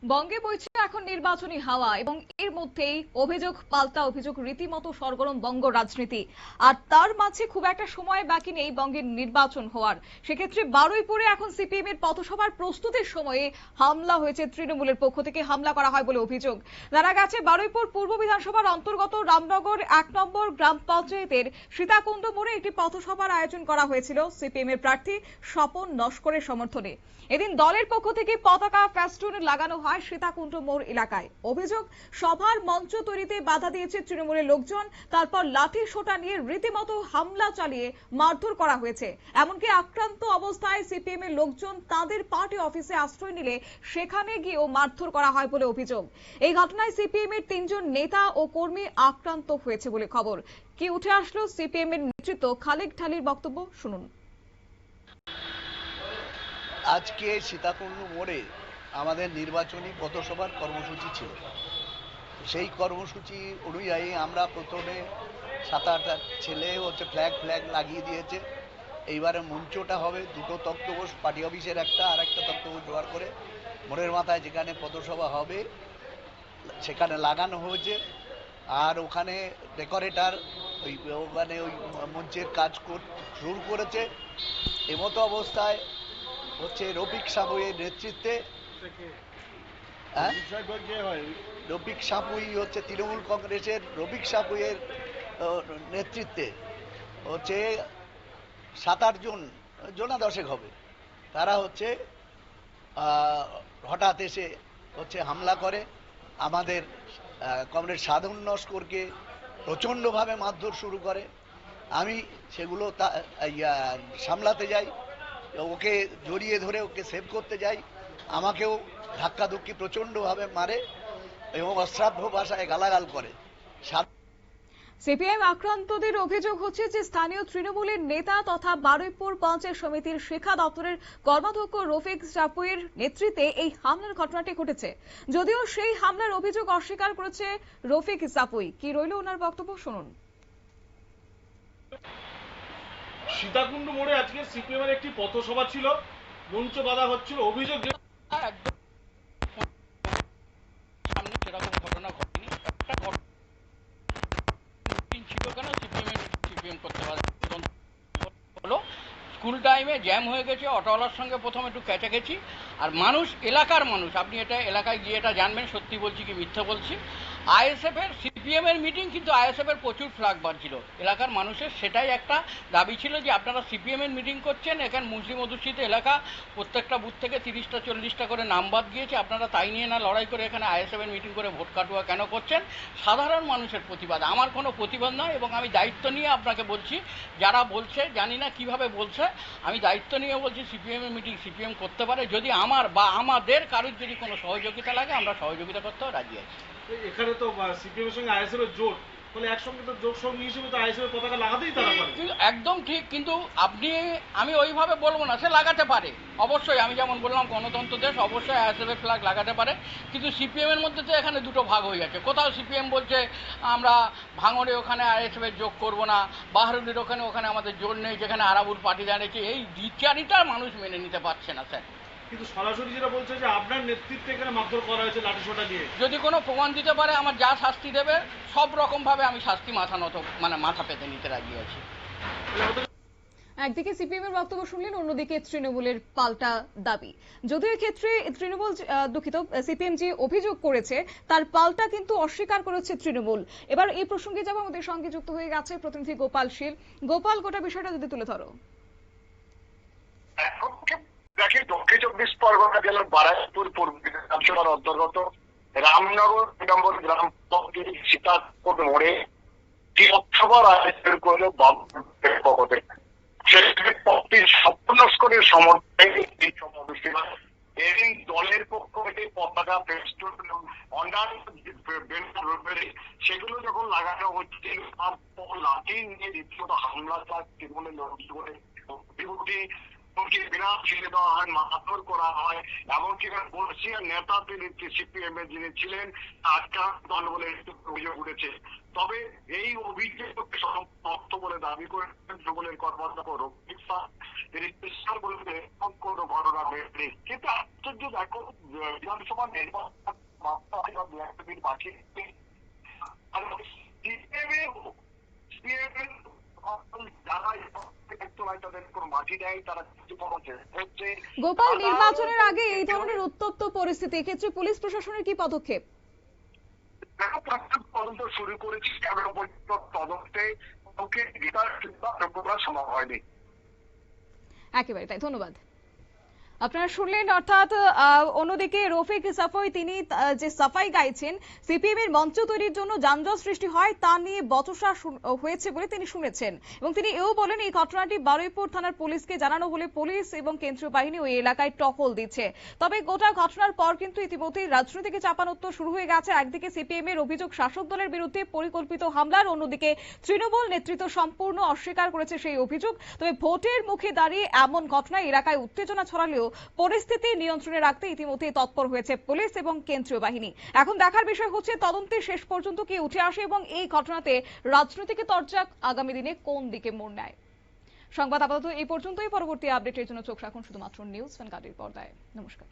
বঙ্গে বইছে এখন নির্বাচনী হাওয়া এবং এর মধ্যেই অভিযোগ পাল্টা অভিযোগ, রীতিমতো সরগরম বঙ্গ রাজনীতি। আর তার মাঝে খুব একটা সময় বাকি নেই বঙ্গের নির্বাচন হওয়ার। সেক্ষেত্রে বারুইপুরে এখন সিপিএম এর পথসভার প্রস্তুতির সময়ে হামলা হয়েছে, তৃণমূলের পক্ষ থেকে হামলা করা হয় বলে অভিযোগ। জানা গেছে বারুইপুর পূর্ব বিধানসভার অন্তর্গত রামনগর 1 নম্বর গ্রাম পঞ্চায়েতের সীতাকুণ্ড মোড়ে একটি পথসভার আয়োজন করা হয়েছিল সিপিএম এর প্রার্থী স্বপন নস্করের সমর্থনে। এদিন দলের পক্ষ থেকে পতাকা ফেস্টুন লাগানো হয় সীতাকুণ্ড মোড় এলাকায়। অভিযোগ, সভার মঞ্চ তৈরিতে বাধা দিয়েছে তৃণমূলের লোকজন, তারপর লাঠি সোঁটা নিয়ে রীতিমতো হামলা চালিয়ে মারধর করা হয়েছে। এমনকি আক্রান্ত অবস্থায় সিপিএম এর লোকজন তাদের পার্টি অফিসে আশ্রয় নিলে সেখানে গিয়েও মারধর করা হয় বলে অভিযোগ। এই ঘটনায় সিপিএম এর 3 জন নেতা ও কর্মী আক্রান্ত হয়েছে বলে খবর। কি উঠে আসলো সিপিএম এর নেতৃত্ব খালেক ঢালির বক্তব্য শুনুন। আজকে সীতাকুণ্ড মোড়ে আমাদের নির্বাচনী পথসভার কর্মসূচি ছিল। সেই কর্মসূচি অনুযায়ী আমরা প্রথমে 7-8 ছেলে ফ্ল্যাগ লাগিয়ে দিয়েছে। এইবারে মঞ্চটা হবে দুটো তক্তপোষ, পার্টি অফিসের একটা আর একটা তক্তপোষ জোগাড় করে মোড়ের মাথায় যেখানে পথসভা হবে সেখানে লাগানো হয়েছে। আর ওখানে ডেকোরেটর ওখানে ওই মঞ্চের কাজ শুরু করেছে। এমতো অবস্থায় রফিক সাপুইয়ের নেতৃত্বে, রফিক সাপুই হচ্ছে তৃণমূল কংগ্রেসের রফিক সাপুইয়ের নেতৃত্বে 7-8 জন, জনা 10 হবে, তারা হঠাৎ এসে হামলা করে। আমাদের কমরেড সাধন নস্করকে প্রচণ্ডভাবে মারধর শুরু করে। আমি সেগুলো সামলাতে যাই, ওকে জড়িয়ে ধরে ওকে সেভ করতে যাই। আমাকেও ধাক্কাধুক্কি প্রচণ্ডভাবে মারে এবং অশ্রাব্য ভাষায় গালাগাল করে। সিপিএম আক্রান্তদের অভিযোগ হচ্ছে যে স্থানীয় তৃণমূলের নেতা তথা বারুইপুর পঞ্চায়েত সমিতির শিক্ষা দপ্তরের কর্মাধ্যক্ষ রফিক সাপুইয়ের নেতৃত্বে এই হামলার ঘটনাটি ঘটেছে। যদিও সেই হামলার অভিযোগ অস্বীকার করেছে রফিক সাপুই। কি রইল ওনার বক্তব্য শুনুন। সীতাকুণ্ড মোড়ে আজকে সিপিএম এর একটি পথসভা ছিল, মঞ্চ বাঁধা হচ্ছিল। অভিযোগ সামনে সেরকম ঘটনা ঘটেনি। একটা ছিল কেন সিপিএম করতে পারে হলো স্কুল টাইমে জ্যাম হয়ে গেছে, অটোওয়ালার সঙ্গে প্রথমে একটু কেচেছি। আর মানুষ, এলাকার মানুষ, আপনি এটা এলাকায় গিয়ে এটা জানবেন সত্যি বলছি কি মিথ্যা বলছি। আইএসএফ এর সিপিএম এর মিটিং, কিন্তু আইএসএফ এর প্রচুর ফ্ল্যাগ বাজছিল। এলাকার মানুষের সেটাই একটা দাবি ছিল যে আপনারা সিপিএম এর মিটিং করছেন, এখানে মুসলিম অধ্যুষিত এলাকা, প্রত্যেকটা বুথ থেকে 30টা 40টা করে নাম বাদ গিয়েছে, আপনারা তাই নিয়ে না লড়াই করে এখানে আইএসএফ এর মিটিং করে ভোট কাটুয়া কেন করছেন? সাধারণ মানুষের প্রতিবাদ, আমার কোনো প্রতিবাদ নয়। এবং আমি দায়িত্ব নিয়ে আপনাকে বলছি, যারা বলছে জানি না কিভাবে বলছে, আমি দায়িত্ব নিয়ে বলছি সিপিএম এর মিটিং সিপিএম করতে পারে। যদি আমার বা আমাদের কারোর যদি কোনো সহযোগিতা লাগে আমরা সহযোগিতা করতেও রাজি আছি। এখানে তো সিপিএম এর সঙ্গে আইএসএফ এর জোট, মানে একসঙ্গে তো জোট সঙ্গী হিসেবে তো আইএসএফ এর পতাকা লাগাতেই তারা পারে। একদম ঠিক, কিন্তু আমি ওইভাবে বলবো না, সে লাগাতে পারে অবশ্যই। আমি যেমন বললাম গণতন্ত্র দেশ, অবশ্যই আইএসএফ এর ফ্ল্যাগ লাগাতে পারে। কিন্তু সিপিএম এর মধ্যে তো এখানে দুটো ভাগ হয়ে যাচ্ছে। কোথাও সিপিএম বলছে আমরা ভাঙড়ে ওখানে আইএসএফ এর যোগ করবো না, বাহারুলির ওখানে আমাদের জোর নেই, যেখানে আরাবুল পার্টি জানিয়েছে। এই দ্বিচারিতা মানুষ মেনে নিতে পারছে না স্যার। কিন্তু সরাসরি যেটা বলছে যে আপনার নেতৃত্বে এখানে মারধর করা হয়েছে লাঠিসোঁটা দিয়ে, যদি কোনো প্রমাণ দিতে পারে, আমার যা শাস্তি দেবে সব রকম ভাবে আমি শাস্তি মাথা পেতে নিতে রাজি আছি। একদিকে সিপিএম এর বক্তব্য শুনলেন, অন্যদিকে তৃণমূলের পাল্টা দাবি। যদিও এক্ষেত্রে তৃণমূল, দুঃখিত, সিপিএম যে অভিযোগ করেছে তার পাল্টা কিন্তু অস্বীকার করেছে তৃণমূল। এবার এই প্রসঙ্গে যাব, আমাদের সঙ্গে যুক্ত হয়ে গেছে প্রতিনিধি গোপাল শীল। গোপাল, গোটা বিষয়টা যদি তুলে ধরো। দক্ষিণ 24 পরগনা জেলার বারাইপুর পূর্ব বিধানসভার অন্তর্গত রামনগর 2 নম্বর গ্রাম পঞ্চায়েত সীতাকুণ্ড মোড়ে পথসভার আয়োজন করল বাবুর পক্ষ থেকে। স্বপন নস্করের সমর্থনে এই সমাবেশটি হয়। এদিন দলের পক্ষ থেকে পতাকা ফেস্টুন সেগুলো যখন লাগানো হচ্ছিল, তারপর লাঠি নিয়ে রীতিমতো হামলা চালায় তৃণমূলের লোকজনের। এমনকি বিনা ছেড়ে দেওয়া হয়, মারধর করা হয়, এমনকি বর্ষিয়ার নেতা তিনি সিপিএম এর যিনি ছিলেন আটকান বলে অভিযোগ উঠেছে। তবে এই অভিযোগকে সমাপ্ত বলে দাবি করেছেন তৃণমূলের কর্মকর্তা রফিক স্যার। তিনি পরিষ্কার বলেছে কোনো ঘটনা ঘটেনি। কিন্তু আশ্চর্য দেখো, বিধানসভা নির্বাচন মাত্র দিন বাকি, গোপাল, নির্বাচনের আগে এই ধরনের উত্তপ্ত পরিস্থিতি, এক্ষেত্রে পুলিশ প্রশাসনের কি পদক্ষেপ? তদন্ত শুরু করেছি, তদন্তে ওকে গ্রেফতার সম্ভব হয়নি। একেবারে তাই, ধন্যবাদ। আপনারা শুনলেন, অর্থাৎ অন্যদিকে রফিক সাফাই তিনি যে সাফাই গাইছেন সিপিএম এর মঞ্চ তৈরির জন্য যানজট সৃষ্টি হয় তা নিয়ে বচসা হয়েছে বলে তিনি শুনেছেন, এবং তিনি এও বলেন এই ঘটনাটি বারুইপুর থানার পুলিশকে জানানো হলে পুলিশ এবং কেন্দ্রীয় বাহিনী ওই এলাকায় টহল দিচ্ছে। তবে গোটা ঘটনার পর কিন্তু ইতিমধ্যেই রাজনৈতিক চাপানোত্তর শুরু হয়ে গেছে। একদিকে সিপিএম এর অভিযোগ শাসক দলের বিরুদ্ধে পরিকল্পিত হামলার, অন্যদিকে তৃণমূল নেতৃত্ব সম্পূর্ণ অস্বীকার করেছে সেই অভিযোগ। তবে ভোটের মুখে দাঁড়িয়ে এমন ঘটনায় এলাকায় উত্তেজনা ছড়ালেও পরিস্থিতি নিয়ন্ত্রণে রাখতে ইতিমধ্যে তৎপর হয়েছে পুলিশ এবং কেন্দ্রীয় বাহিনী। এখন দেখার বিষয় হচ্ছে তদন্তের শেষ পর্যন্ত কি উঠে আসে এবং এই ঘটনাতে রাজনৈতিক তরজা আগামী দিনে কোন দিকে মোড় নেয়। সংবাদ আপাতত এই পর্যন্তই। পরবর্তী আপডেটের জন্য চোখ রাখুন শুধুমাত্র নিউজ ভ্যানগার্ডের পর্দায়। নমস্কার।